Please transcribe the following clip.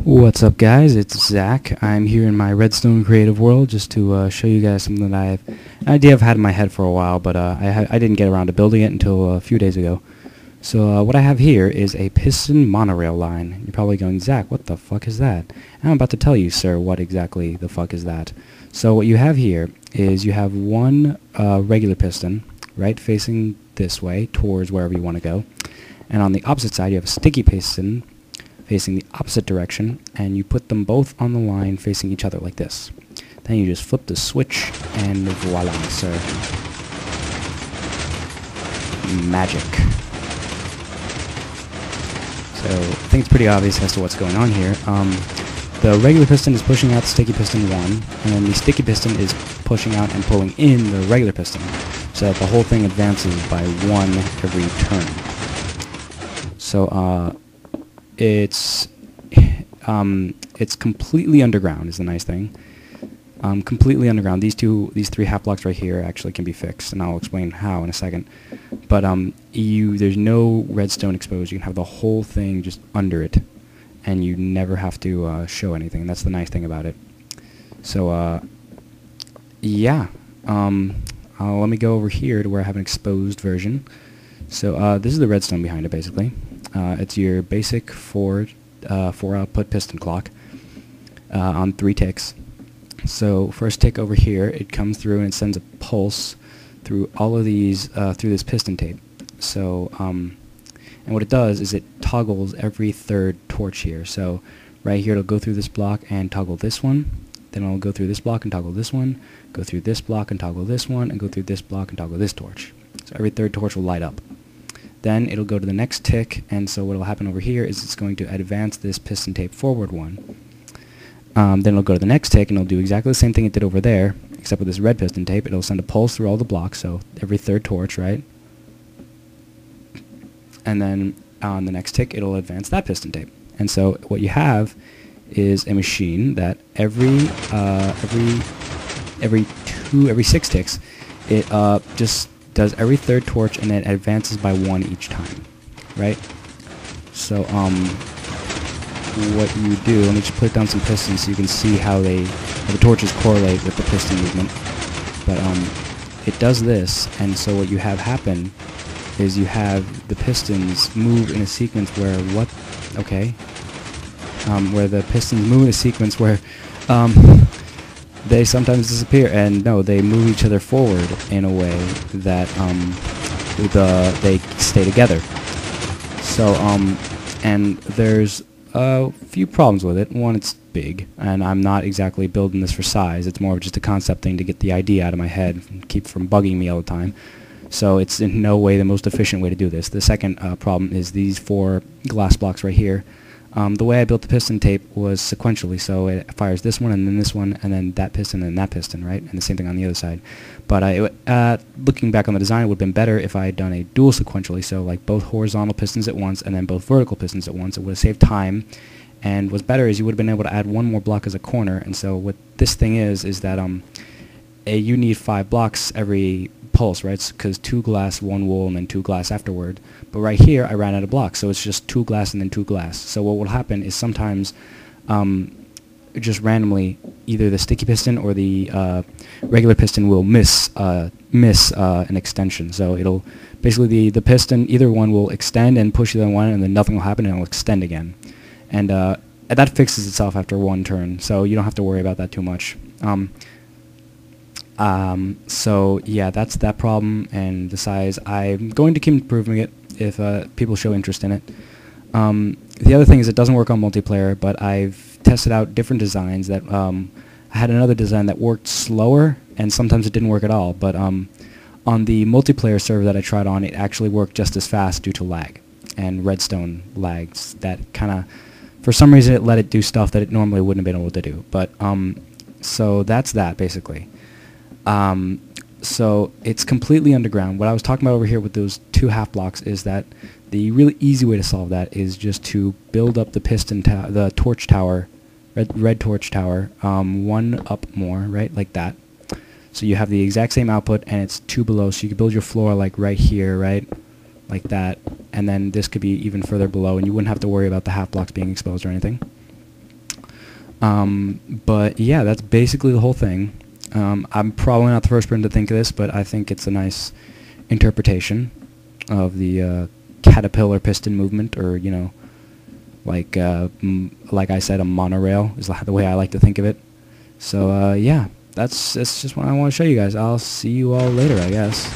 What's up, guys? It's Zach. I'm here in my Redstone creative world just to show you guys something that I've an idea I've had in my head for a while, but I didn't get around to building it until a few days ago. So what I have here is a piston monorail line. You're probably going, Zach, what the fuck is that? And I'm about to tell you, sir, what exactly the fuck is that. So what you have here is you have one regular piston, right, facing this way towards wherever you want to go. And on the opposite side, you have a sticky piston facing the opposite direction, and you put them both on the line facing each other like this. Then you just flip the switch, and voila, sir. Magic. So, I think it's pretty obvious as to what's going on here. The regular piston is pushing out the sticky piston 1, and then the sticky piston is pushing out and pulling in the regular piston, so that the whole thing advances by 1 every turn. So, it's completely underground is the nice thing. Completely underground. These three half blocks right here actually can be fixed, and I'll explain how in a second. But there's no redstone exposed. You can have the whole thing just under it, and you never have to show anything. That's the nice thing about it. So yeah. Let me go over here to where I have an exposed version. So this is the redstone behind it, basically. It's your basic 4 output piston clock on 3 ticks. So first tick over here, it comes through and it sends a pulse through all of these through this piston tape. So and what it does is it toggles every third torch here. So right here it'll go through this block and toggle this one. Then it'll go through this block and toggle this one. Go through this block and toggle this one, and go through this block and toggle this torch. So every third torch will light up. Then it'll go to the next tick, and so what will happen over here is it's going to advance this piston tape forward 1. Then it'll go to the next tick, and it'll do exactly the same thing it did over there, except with this red piston tape. It'll send a pulse through all the blocks, so every third torch, right? And then on the next tick, it'll advance that piston tape. And so what you have is a machine that every 6 ticks, it just does every third torch, and it advances by 1 each time, right? So what you do, let me just put down some pistons so you can see how the torches correlate with the piston movement. But it does this, and so what you have happen is you have the pistons move in a sequence where where the pistons move in a sequence where they sometimes disappear, and no, they move each other forward in a way that they stay together. So and there's a few problems with it. One, it's big, and I'm not exactly building this for size. It's more of just a concept thing to get the idea out of my head and keep from bugging me all the time. So it's in no way the most efficient way to do this. The second problem is these 4 glass blocks right here. The way I built the piston tape was sequentially, so it fires this one, and then this one, and then that piston, and that piston, right? And the same thing on the other side. But looking back on the design, it would have been better if I had done a dual sequentially, so like both horizontal pistons at once, and then both vertical pistons at once. It would have saved time, and what's better is you would have been able to add 1 more block as a corner. And so what this thing is that you need 5 blocks every pulse, right? Because 2 glass, 1 wool, and then 2 glass afterward. But right here, I ran out of blocks, so it's just 2 glass and then 2 glass. So what will happen is sometimes, just randomly, either the sticky piston or the regular piston will miss an extension. So it'll basically the piston, either one will extend and push the other one, and then nothing will happen, and it'll extend again. And that fixes itself after 1 turn, so you don't have to worry about that too much. So yeah, that's that problem, and the size. I'm going to keep improving it if people show interest in it. The other thing is it doesn't work on multiplayer, but I've tested out different designs that I had another design that worked slower, and sometimes it didn't work at all. But on the multiplayer server that I tried on, it actually worked just as fast due to lag and redstone lags. That kind of, for some reason, it let it do stuff that it normally wouldn't have been able to do. But so that's that basically. So it's completely underground. What I was talking about over here with those 2 half blocks is that the really easy way to solve that is just to build up the torch tower, red torch tower, 1 up more, right, like that. So you have the exact same output, and it's 2 below. So you could build your floor like right here, right, like that, and then this could be even further below, and you wouldn't have to worry about the half blocks being exposed or anything. But yeah, that's basically the whole thing. I'm probably not the first person to think of this, but I think it's a nice interpretation of the caterpillar piston movement, or like like I said, a monorail is the way I like to think of it. So yeah, that's just what I want to show you guys. I'll see you all later, I guess.